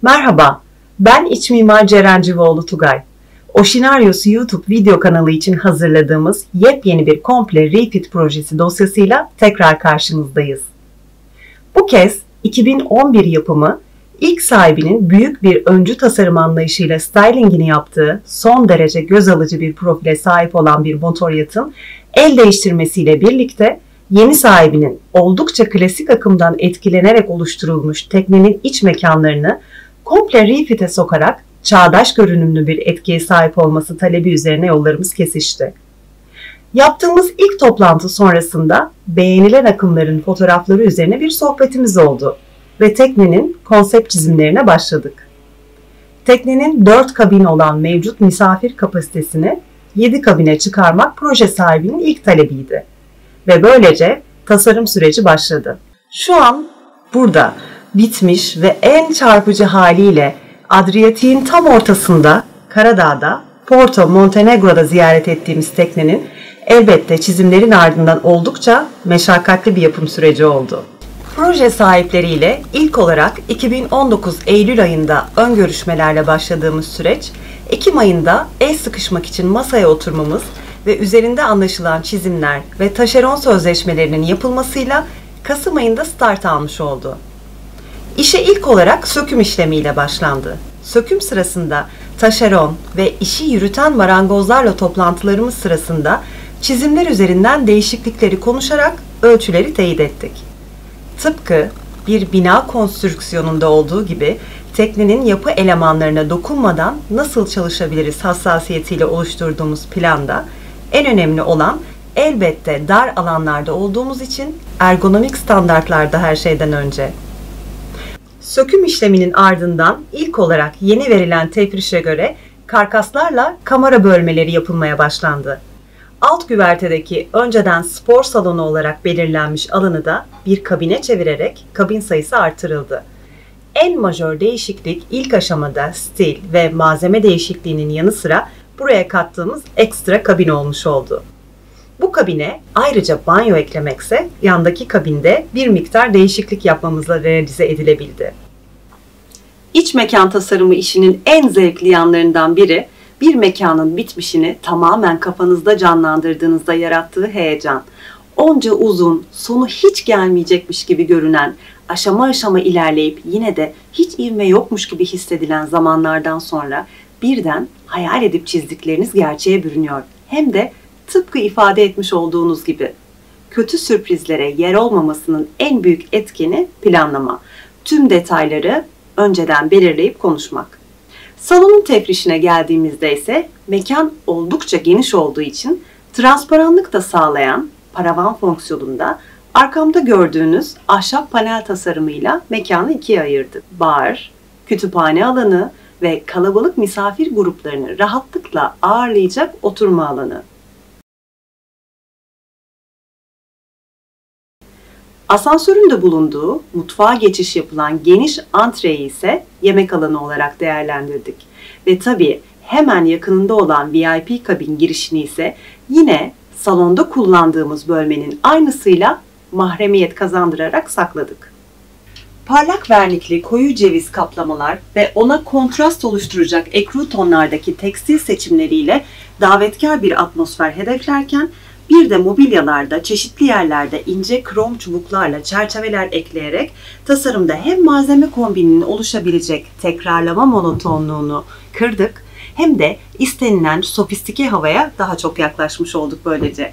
Merhaba, ben İç Mimar Ceren Civoğlu Tugay. Oşinarios YouTube video kanalı için hazırladığımız yepyeni bir komple refit projesi dosyasıyla tekrar karşınızdayız. Bu kez 2011 yapımı, ilk sahibinin büyük bir öncü tasarım anlayışıyla stylingini yaptığı son derece göz alıcı bir profile sahip olan bir motoryatın el değiştirmesiyle birlikte yeni sahibinin oldukça klasik akımdan etkilenerek oluşturulmuş teknenin iç mekanlarını komple refit'e sokarak çağdaş görünümlü bir etkiye sahip olması talebi üzerine yollarımız kesişti. Yaptığımız ilk toplantı sonrasında beğenilen akımların fotoğrafları üzerine bir sohbetimiz oldu ve teknenin konsept çizimlerine başladık. Teknenin 4 kabin olan mevcut misafir kapasitesini 7 kabine çıkarmak proje sahibinin ilk talebiydi. Ve böylece tasarım süreci başladı. Şu an burada bitmiş ve en çarpıcı haliyle Adriyatik'in tam ortasında Karadağ'da Porto Montenegro'da ziyaret ettiğimiz teknenin elbette çizimlerin ardından oldukça meşakkatli bir yapım süreci oldu. Proje sahipleriyle ilk olarak 2019 Eylül ayında ön görüşmelerle başladığımız süreç, Ekim ayında el sıkışmak için masaya oturmamız ve üzerinde anlaşılan çizimler ve taşeron sözleşmelerinin yapılmasıyla Kasım ayında start almış oldu. İşe ilk olarak söküm işlemiyle başlandı. Söküm sırasında taşeron ve işi yürüten marangozlarla toplantılarımız sırasında çizimler üzerinden değişiklikleri konuşarak ölçüleri teyit ettik. Tıpkı bir bina konstrüksiyonunda olduğu gibi teknenin yapı elemanlarına dokunmadan nasıl çalışabiliriz hassasiyetiyle oluşturduğumuz planda en önemli olan elbette dar alanlarda olduğumuz için ergonomik standartlarda her şeyden önce. Söküm işleminin ardından ilk olarak yeni verilen tefrişe göre karkaslarla kamera bölmeleri yapılmaya başlandı. Alt güvertedeki önceden spor salonu olarak belirlenmiş alanı da bir kabine çevirerek kabin sayısı artırıldı. En majör değişiklik ilk aşamada stil ve malzeme değişikliğinin yanı sıra buraya kattığımız ekstra kabin olmuş oldu. Bu kabine ayrıca banyo eklemekse yandaki kabinde bir miktar değişiklik yapmamızla realize edilebildi. İç mekan tasarımı işinin en zevkli yanlarından biri, bir mekanın bitmişini tamamen kafanızda canlandırdığınızda yarattığı heyecan. Onca uzun, sonu hiç gelmeyecekmiş gibi görünen, aşama aşama ilerleyip yine de hiç ivme yokmuş gibi hissedilen zamanlardan sonra birden hayal edip çizdikleriniz gerçeğe bürünüyor. Hem de tıpkı ifade etmiş olduğunuz gibi. Kötü sürprizlere yer olmamasının en büyük etkeni planlama. Tüm detayları önceden belirleyip konuşmak. Salonun tefrişine geldiğimizde ise mekan oldukça geniş olduğu için transparanlık da sağlayan paravan fonksiyonunda arkamda gördüğünüz ahşap panel tasarımıyla mekanı ikiye ayırdık. Bar, kütüphane alanı ve kalabalık misafir gruplarını rahatlıkla ağırlayacak oturma alanı. Asansörün de bulunduğu mutfağa geçiş yapılan geniş antreyi ise yemek alanı olarak değerlendirdik. Ve tabii hemen yakınında olan VIP kabin girişini ise yine salonda kullandığımız bölmenin aynısıyla mahremiyet kazandırarak sakladık. Parlak vernikli koyu ceviz kaplamalar ve ona kontrast oluşturacak ekru tonlardaki tekstil seçimleriyle davetkar bir atmosfer hedeflerken bir de mobilyalarda çeşitli yerlerde ince krom çubuklarla çerçeveler ekleyerek tasarımda hem malzeme kombininin oluşabilecek tekrarlama monotonluğunu kırdık hem de istenilen sofistike havaya daha çok yaklaşmış olduk böylece.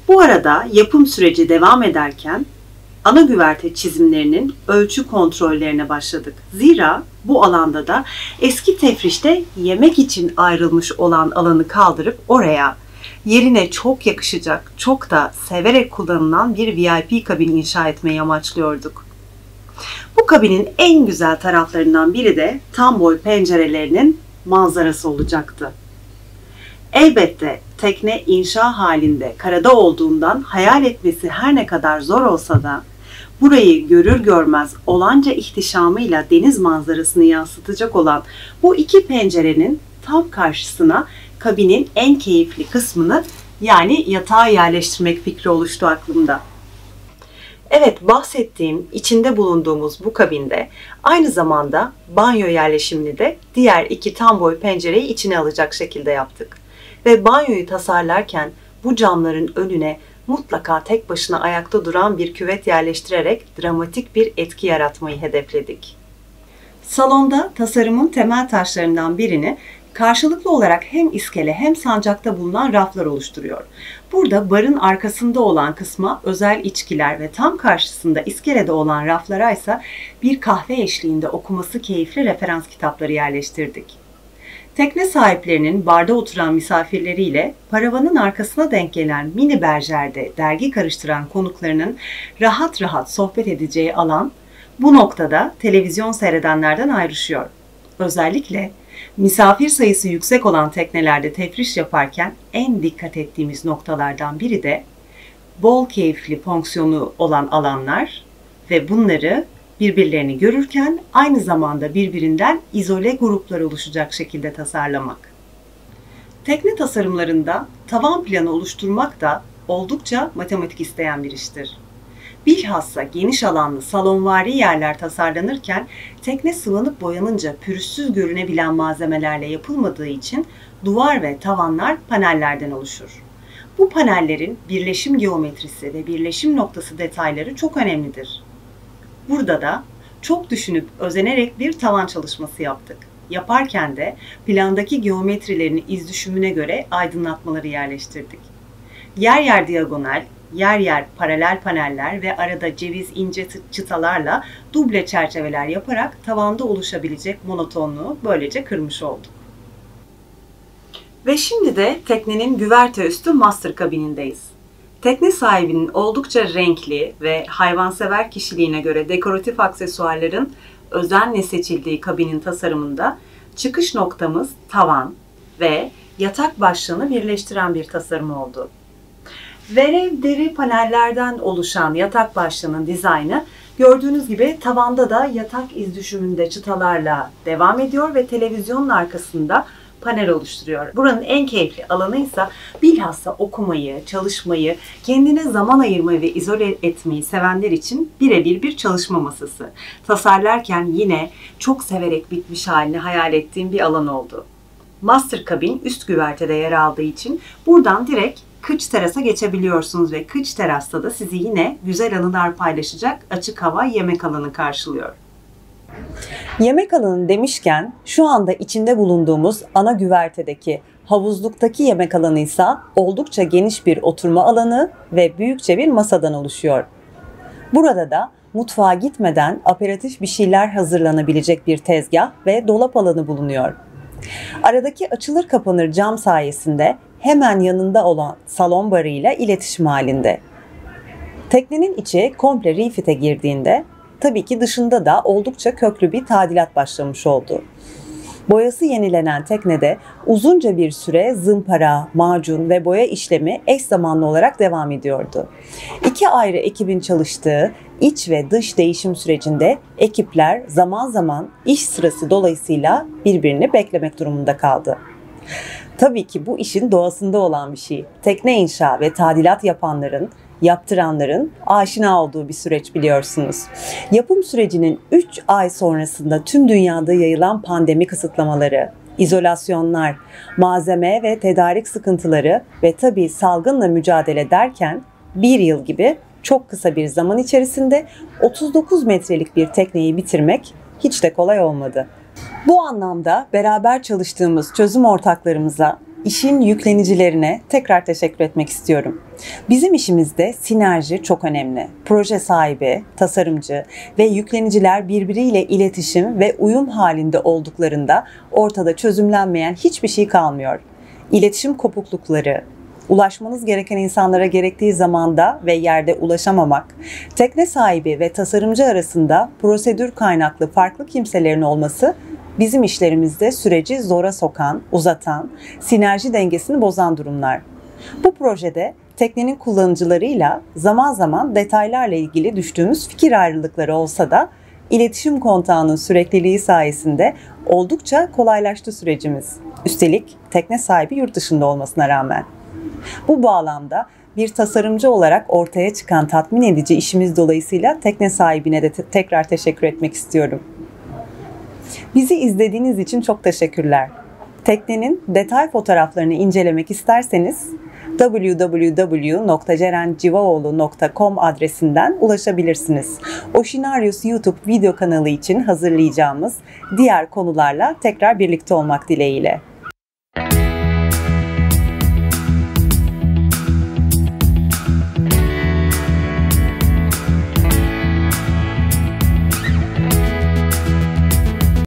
Bu arada yapım süreci devam ederken ana güverte çizimlerinin ölçü kontrollerine başladık. Zira bu alanda da eski tefrişte yemek için ayrılmış olan alanı kaldırıp oraya yerine çok yakışacak, çok da severek kullanılan bir VIP kabin inşa etmeyi amaçlıyorduk. Bu kabinin en güzel taraflarından biri de tam boy pencerelerinin manzarası olacaktı. Elbette tekne inşa halinde karada olduğundan hayal etmesi her ne kadar zor olsa da burayı görür görmez olanca ihtişamıyla deniz manzarasını yansıtacak olan bu iki pencerenin tam karşısına kabinin en keyifli kısmını yani yatağı yerleştirmek fikri oluştu aklımda. Evet, bahsettiğim, içinde bulunduğumuz bu kabinde aynı zamanda banyo yerleşimini de diğer iki tam boy pencereyi içine alacak şekilde yaptık. Ve banyoyu tasarlarken bu camların önüne mutlaka tek başına ayakta duran bir küvet yerleştirerek dramatik bir etki yaratmayı hedefledik. Salonda tasarımın temel taşlarından birini karşılıklı olarak hem iskele hem sancakta bulunan raflar oluşturuyor. Burada barın arkasında olan kısma özel içkiler ve tam karşısında iskelede olan raflara ise bir kahve eşliğinde okuması keyifli referans kitapları yerleştirdik. Tekne sahiplerinin barda oturan misafirleriyle paravanın arkasına denk gelen mini berjerde dergi karıştıran konuklarının rahat rahat sohbet edeceği alan bu noktada televizyon seyredenlerden ayrışıyor. Özellikle misafir sayısı yüksek olan teknelerde tefriş yaparken en dikkat ettiğimiz noktalardan biri de bol keyifli fonksiyonu olan alanlar ve bunları birbirlerini görürken aynı zamanda birbirinden izole gruplar oluşacak şekilde tasarlamak. Tekne tasarımlarında tavan planı oluşturmak da oldukça matematik isteyen bir iştir. Bilhassa geniş alanlı salonvari yerler tasarlanırken tekne sıvanıp boyanınca pürüzsüz görünebilen malzemelerle yapılmadığı için duvar ve tavanlar panellerden oluşur. Bu panellerin birleşim geometrisi ve birleşim noktası detayları çok önemlidir. Burada da çok düşünüp özenerek bir tavan çalışması yaptık. Yaparken de plandaki geometrilerin iz düşümüne göre aydınlatmaları yerleştirdik. Yer yer diagonal, yer yer paralel paneller ve arada ceviz ince çıtalarla duble çerçeveler yaparak tavanda oluşabilecek monotonluğu böylece kırmış olduk. Ve şimdi de teknenin güverte üstü master kabinindeyiz. Tekne sahibinin oldukça renkli ve hayvansever kişiliğine göre dekoratif aksesuarların özenle seçildiği kabinin tasarımında çıkış noktamız tavan ve yatak başlığını birleştiren bir tasarım oldu. Verev deri panellerden oluşan yatak başlığının dizaynı gördüğünüz gibi tavanda da yatak iz düşümünde çıtalarla devam ediyor ve televizyonun arkasında panel oluşturuyor. Buranın en keyifli alanı ise bilhassa okumayı, çalışmayı, kendine zaman ayırmayı ve izole etmeyi sevenler için birebir bir çalışma masası. Tasarlarken yine çok severek bitmiş halini hayal ettiğim bir alan oldu. Master kabin üst güvertede yer aldığı için buradan direkt kıç terasa geçebiliyorsunuz ve kıç terasta da sizi yine güzel anılar paylaşacak açık hava yemek alanı karşılıyor. Yemek alanı demişken şu anda içinde bulunduğumuz ana güvertedeki havuzluktaki yemek alanı ise oldukça geniş bir oturma alanı ve büyükçe bir masadan oluşuyor. Burada da mutfağa gitmeden aperatif bir şeyler hazırlanabilecek bir tezgah ve dolap alanı bulunuyor. Aradaki açılır kapanır cam sayesinde hemen yanında olan salon barıyla iletişim halinde. Teknenin içi komple refit'e girdiğinde tabii ki dışında da oldukça köklü bir tadilat başlamış oldu. Boyası yenilenen teknede uzunca bir süre zımpara, macun ve boya işlemi eş zamanlı olarak devam ediyordu. İki ayrı ekibin çalıştığı iç ve dış değişim sürecinde ekipler zaman zaman iş sırası dolayısıyla birbirini beklemek durumunda kaldı. Tabii ki bu işin doğasında olan bir şey. Tekne inşa ve tadilat yapanların, yaptıranların aşina olduğu bir süreç biliyorsunuz. Yapım sürecinin 3 ay sonrasında tüm dünyada yayılan pandemi kısıtlamaları, izolasyonlar, malzeme ve tedarik sıkıntıları ve tabii salgınla mücadele derken bir yıl gibi çok kısa bir zaman içerisinde 39 metrelik bir tekneyi bitirmek hiç de kolay olmadı. Bu anlamda beraber çalıştığımız çözüm ortaklarımıza, işin yüklenicilerine tekrar teşekkür etmek istiyorum. Bizim işimizde sinerji çok önemli. Proje sahibi, tasarımcı ve yükleniciler birbiriyle iletişim ve uyum halinde olduklarında ortada çözümlenmeyen hiçbir şey kalmıyor. İletişim kopuklukları, ulaşmanız gereken insanlara gerektiği zamanda ve yerde ulaşamamak, tekne sahibi ve tasarımcı arasında prosedür kaynaklı farklı kimselerin olması bizim işlerimizde süreci zora sokan, uzatan, sinerji dengesini bozan durumlar. Bu projede teknenin kullanıcılarıyla zaman zaman detaylarla ilgili düştüğümüz fikir ayrılıkları olsa da iletişim kontağının sürekliliği sayesinde oldukça kolaylaştı sürecimiz. Üstelik tekne sahibi yurt dışında olmasına rağmen. Bu bağlamda Bir tasarımcı olarak ortaya çıkan tatmin edici işimiz dolayısıyla tekne sahibine de tekrar teşekkür etmek istiyorum. Bizi izlediğiniz için çok teşekkürler. Teknenin detay fotoğraflarını incelemek isterseniz www.cerencivaoğlu.com adresinden ulaşabilirsiniz. Oceanarius YouTube video kanalı için hazırlayacağımız diğer konularla tekrar birlikte olmak dileğiyle.